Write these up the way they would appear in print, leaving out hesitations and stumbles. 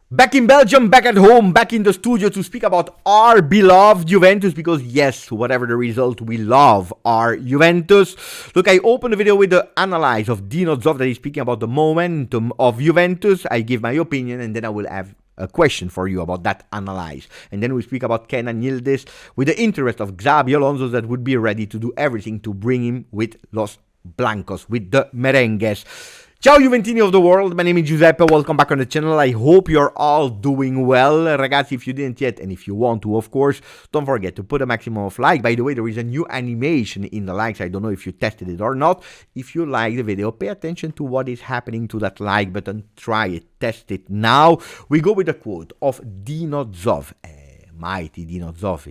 Back in Belgium, back at home, back in the studio to speak about our beloved Juventus because yes, whatever the result, we love our Juventus. Look, I opened the video with the analysis of Dino Zoff that is speaking about the momentum of Juventus. I give my opinion and then I will have a question for you about that analysis. And then we speak about Kenan Yildiz with the interest of Xabi Alonso that would be ready to do everything to bring him with Los Blancos, with the Merengues. Ciao Juventini of the world, my name is Giuseppe, welcome back on the channel. I hope you're all doing well. Ragazzi, if you didn't yet, and if you want to, of course, don't forget to put a maximum of like. By the way, there is a new animation in the likes. I don't know if you tested it or not. If you like the video, pay attention to what is happening to that like button. Try it, test it now. We go with a quote of Dino Zoff, mighty Dino Zoff,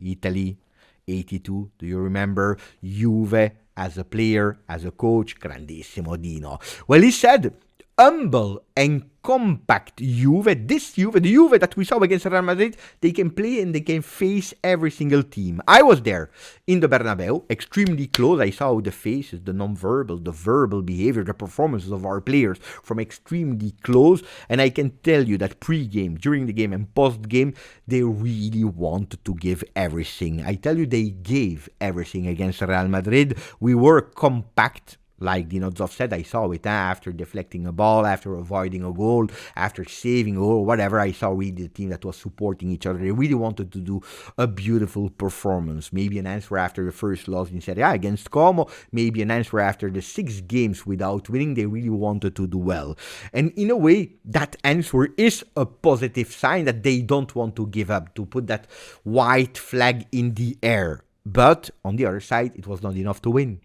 Italy, 82, do you remember? Juve, as a player, as a coach, grandissimo Dino. Well, he said, humble and compact Juve, this Juve, the Juve that we saw against Real Madrid, they can play and they can face every single team. I was there in the Bernabeu, extremely close. I saw the faces, the non-verbal, the verbal behavior, the performances of our players from extremely close. And I can tell you that pre-game, during the game and post-game, they really wanted to give everything. I tell you, they gave everything against Real Madrid. We were compact. Like Dino Zoff said, I saw it after deflecting a ball, after avoiding a goal, after saving a goal, whatever. I saw really the team that was supporting each other. They really wanted to do a beautiful performance. Maybe an answer after the first loss in Serie A against Como. Maybe an answer after the 6 games without winning. They really wanted to do well. And in a way, that answer is a positive sign that they don't want to give up, to put that white flag in the air. But on the other side, it was not enough to win.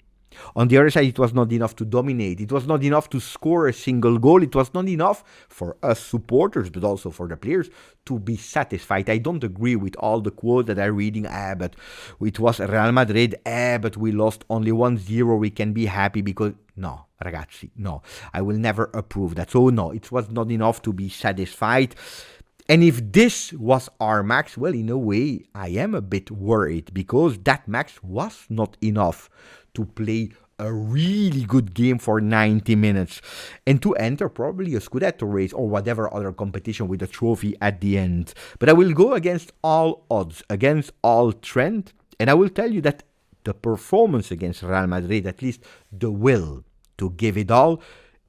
On the other side, it was not enough to dominate. It was not enough to score a single goal. It was not enough for us supporters, but also for the players, to be satisfied. I don't agree with all the quotes that I'm reading. But it was Real Madrid. But we lost only 1-0. We can be happy because... No, ragazzi, no. I will never approve that. So no, it was not enough to be satisfied. And if this was our max, well, in a way, I am a bit worried because that max was not enough to play a really good game for 90 minutes and to enter probably a Scudetto race or whatever other competition with a trophy at the end. But I will go against all odds, against all trend, and I will tell you that the performance against Real Madrid, at least the will to give it all,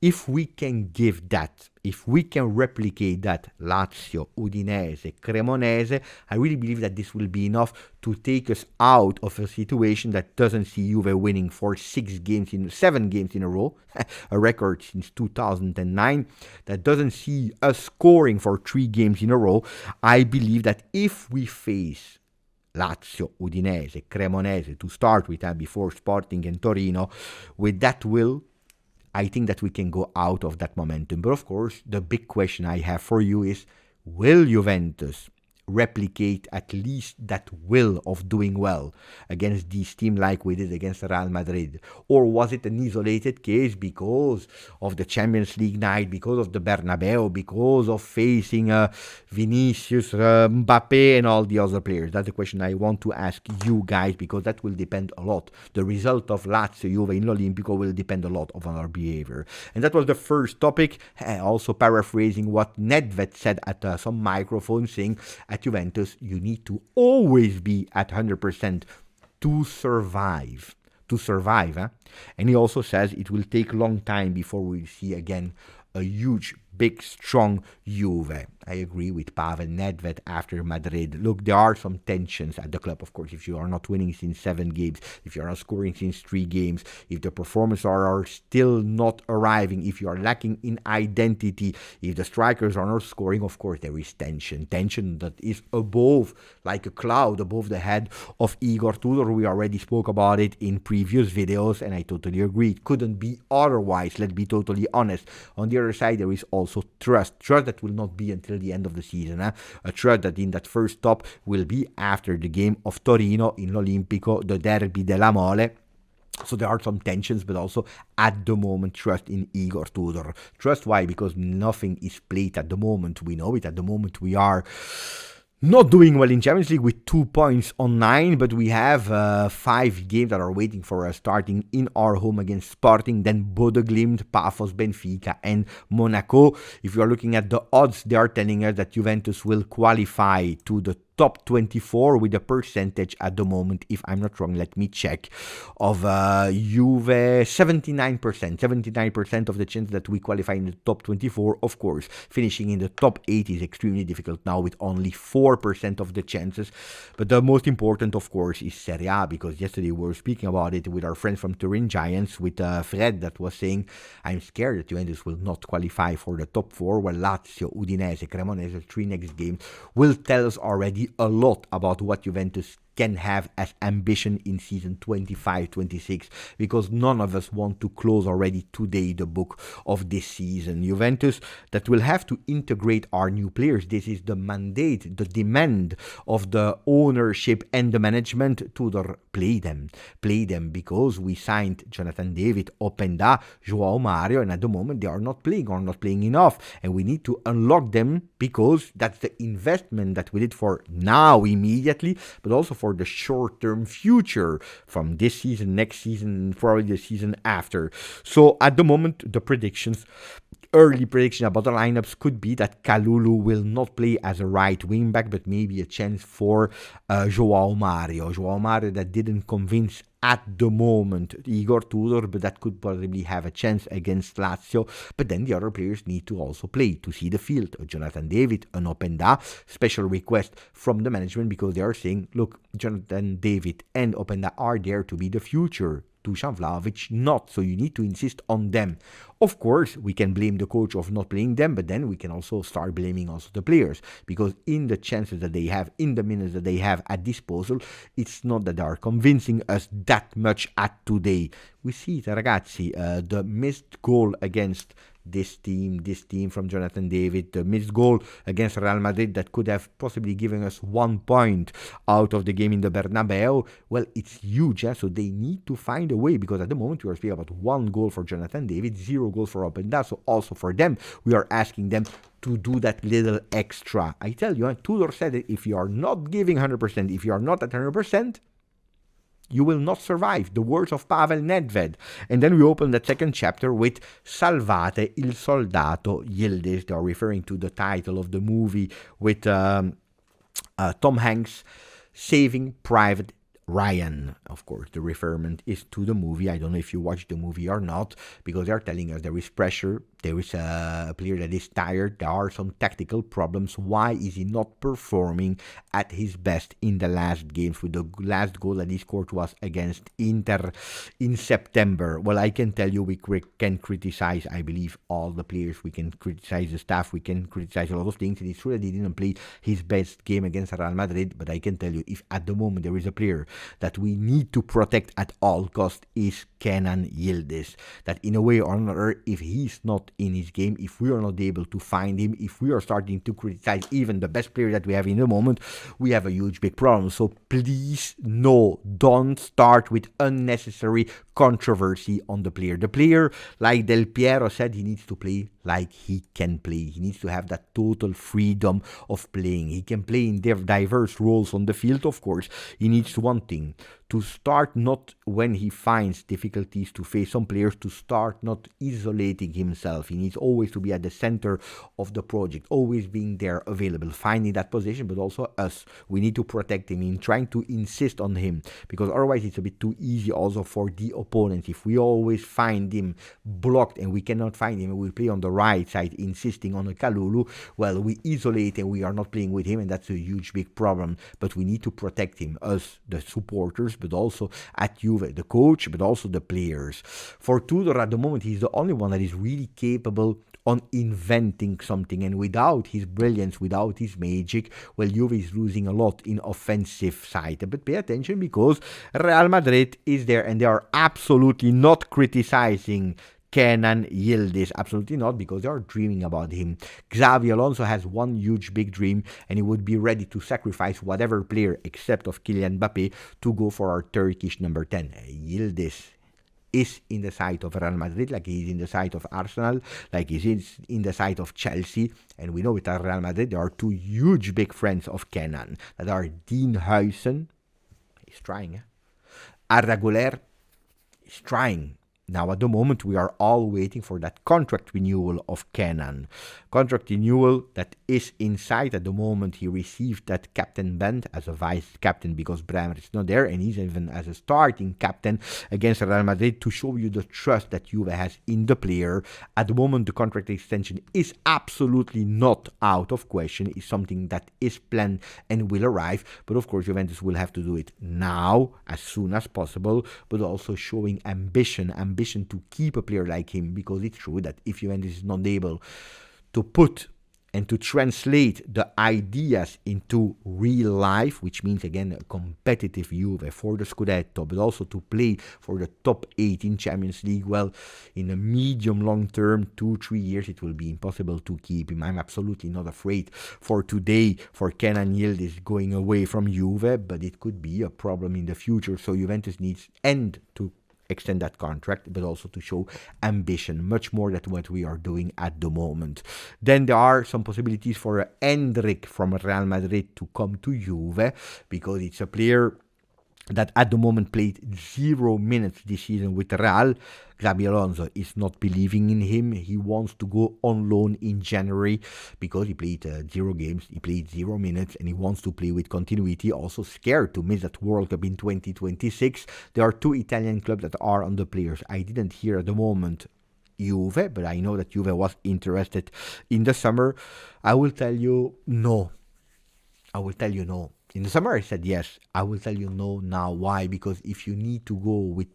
if we can give that, if we can replicate that Lazio, Udinese, Cremonese, I really believe that this will be enough to take us out of a situation that doesn't see Juve winning for 7 games in a row, a record since 2009, that doesn't see us scoring for 3 games in a row. I believe that if we face Lazio, Udinese, Cremonese to start with, before Sporting and Torino, with that will, I think that we can go out of that momentum. But of course, the big question I have for you is, will Juventus replicate at least that will of doing well against this team like we did against Real Madrid? Or was it an isolated case because of the Champions League night, because of the Bernabeu, because of facing Vinicius, Mbappe and all the other players? That's the question I want to ask you guys, because that will depend a lot. The result of Lazio, Juve in L'Olimpico will depend a lot on our behavior. And that was the first topic, also paraphrasing what Nedved said at some microphone, saying at Juventus, you need to always be at 100% to survive. And he also says it will take a long time before we see again a huge, big, strong Juve. I agree with Pavel Nedved after Madrid. Look, there are some tensions at the club, of course, if you are not winning since 7 games, if you are not scoring since 3 games, if the performances are still not arriving, if you are lacking in identity, if the strikers are not scoring, of course, there is tension. Tension that is above, like a cloud, above the head of Igor Tudor. We already spoke about it in previous videos, and I totally agree. It couldn't be otherwise, let's be totally honest. On the other side, there is also trust that will not be until the end of the season. A trust that in that first stop will be after the game of Torino in L'Olimpico, the Derby della Mole. So there are some tensions, but also at the moment, trust in Igor Tudor. Trust why? Because nothing is played at the moment. We know it. At the moment, we are not doing well in Champions League with 2 points on 9, but we have 5 games that are waiting for us, starting in our home against Sporting, then Bodo Glimt, Pafos, Benfica, and Monaco. If you are looking at the odds, they are telling us that Juventus will qualify to the top 24 with a percentage at the moment, if I'm not wrong, let me check, of Juve 79% of the chance that we qualify in the top 24. Of course, finishing in the top 8 is extremely difficult now with only 4% of the chances, but the most important, of course, is Serie A, because yesterday we were speaking about it with our friends from Turin Giants, with Fred, that was saying, I'm scared that Juventus will not qualify for the top 4, while Lazio, Udinese, Cremonese, 3 next games will tell us already a lot about what Juventus can have as ambition in season 25-26, because none of us want to close already today the book of this season. Juventus that will have to integrate our new players. This is the mandate, the demand of the ownership and the management. Tudor, play them, because we signed Jonathan David, Openda, Joao Mario, and at the moment they are not playing or not playing enough, and we need to unlock them, because that's the investment that we did for now immediately, but also for the short-term future from this season, next season, probably the season after. So at the moment, the early prediction about the lineups could be that Kalulu will not play as a right wing back, but maybe a chance for Joao Mario that didn't convince at the moment Igor Tudor, but that could possibly have a chance against Lazio. But then the other players need to also play to see the field. Jonathan David, an Openda, special request from the management, because they are saying, look, Jonathan David and Openda are there to be the future. Dusan Vlahovic not, so you need to insist on them. Of course, we can blame the coach of not playing them, but then we can also start blaming also the players, because in the chances that they have, in the minutes that they have at disposal, it's not that they are convincing us that much at today. We see it, ragazzi, the missed goal against this team from Jonathan David, the missed goal against Real Madrid that could have possibly given us 1 point out of the game in the Bernabeu. Well, it's huge, so they need to find a way, because at the moment we are speaking about 1 goal for Jonathan David, 0 goals for Openda, so also for them, we are asking them to do that little extra. I tell you, Tudor said it, if you are not giving 100%, if you are not at 100%, you will not survive. The words of Pavel Nedved. And then we open the second chapter with Salvate il soldato Yildiz. They are referring to the title of the movie with Tom Hanks, Saving Private Ryan. Of course, the referment is to the movie. I don't know if you watched the movie or not, because they are telling us there is pressure. There is a player that is tired. There are some tactical problems. Why is he not performing at his best in the last games? With the last goal that he scored was against Inter in September. Well, I can tell you we can criticize, I believe, all the players. We can criticize the staff. We can criticize a lot of things. It is true that he didn't play his best game against Real Madrid, but I can tell you, if at the moment there is a player that we need to protect at all cost, is Kenan Yildiz. That in a way or another, if he's not in his game, if we are not able to find him, if we are starting to criticize even the best player that we have in the moment, we have a huge big problem. So please, no, don't start with unnecessary controversy on the player. The player, like Del Piero said, he needs to play like he can play. He needs to have that total freedom of playing. He can play in diverse roles on the field, of course. He needs one thing, to start not, when he finds difficulties to face some players, to start not isolating himself. He needs always to be at the center of the project, always being there available, finding that position, but also us. We need to protect him, in trying to insist on him, because otherwise it's a bit too easy also for the opponents. If we always find him blocked and we cannot find him, and we play on the right side insisting on a Kalulu, well, we isolate and we are not playing with him, and that's a huge big problem. But we need to protect him, us, the supporters, but also at Juve, the coach, but also the players. For Tudor at the moment, he's the only one that is really capable on inventing something, and without his brilliance, without his magic, well, Juve is losing a lot in offensive side. But pay attention, because Real Madrid is there, and they are absolutely not criticizing Kenan Yildiz, absolutely not, because they are dreaming about him. Xabi Alonso has one huge big dream, and he would be ready to sacrifice whatever player except of Kylian Mbappe to go for our Turkish number 10. Yildiz, is in the side of Real Madrid, like he's in the side of Arsenal, like he's in the side of Chelsea. And we know with Real Madrid, there are two huge big friends of Kenan that are Dean Huijsen, he's trying, Arda Güler is trying. Now, at the moment, we are all waiting for that contract renewal of Kenan. Contract renewal that is inside. At the moment, he received that captain band as a vice captain because Bremer is not there, and he's even as a starting captain against Real Madrid to show you the trust that Juve has in the player. At the moment, the contract extension is absolutely not out of question. It's something that is planned and will arrive. But of course, Juventus will have to do it now, as soon as possible, but also showing ambition to keep a player like him, because it's true that if Juventus is not able to put and to translate the ideas into real life, which means again a competitive Juve for the Scudetto, but also to play for the top 8 in Champions League, well, in a medium long term, 2-3 years, it will be impossible to keep him. I'm absolutely not afraid for today for Kenan Yildiz going away from Juve, but it could be a problem in the future. So Juventus needs to extend that contract, but also to show ambition, much more than what we are doing at the moment. Then there are some possibilities for Endrick from Real Madrid to come to Juve, because it's a player that at the moment played 0 minutes this season with Real. Xabi Alonso is not believing in him. He wants to go on loan in January because he played 0 games, he played 0 minutes, and he wants to play with continuity. Also scared to miss that World Cup in 2026. There are 2 Italian clubs that are on the players. I didn't hear at the moment Juve, but I know that Juve was interested in the summer. I will tell you no. In the summer, I said yes. I will tell you no now. Why? Because if you need to go with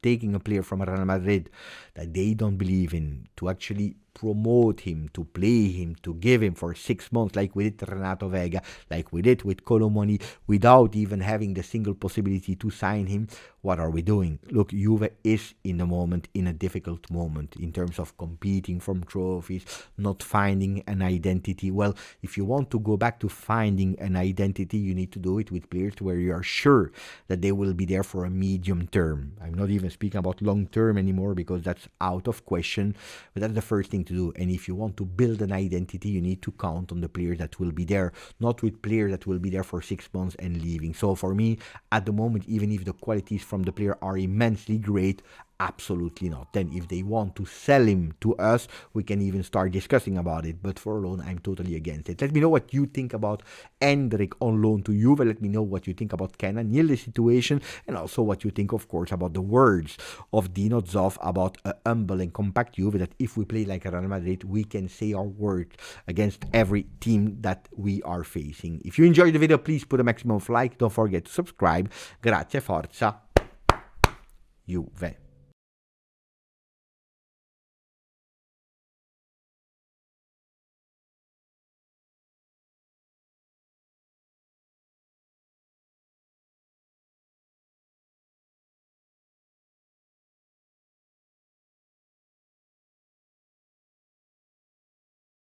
taking a player from Real Madrid that they don't believe in, to actually promote him, to play him, to give him for 6 months, like we did Renato Vega, like we did with Colomoni, without even having the single possibility to sign him, what are we doing? Look, Juve is in the moment in a difficult moment in terms of competing from trophies, not finding an identity. Well, if you want to go back to finding an identity, you need to do it with players where you are sure that they will be there for a medium term. I'm not even speaking about long term anymore, because that's out of question, but that's the first thing to do. And if you want to build an identity, you need to count on the players that will be there, not with players that will be there for 6 months and leaving. So for me, at the moment, even if the qualities from the player are immensely great, absolutely not. Then if they want to sell him to us, we can even start discussing about it. But for loan, I'm totally against it. Let me know what you think about Endrick on loan to Juve. Let me know what you think about Kenan Yildiz situation, and also what you think, of course, about the words of Dino Zoff about a humble and compact Juve, that if we play like Real Madrid, we can say our word against every team that we are facing. If you enjoyed the video, please put a maximum of like. Don't forget to subscribe. Grazie, forza, Juve.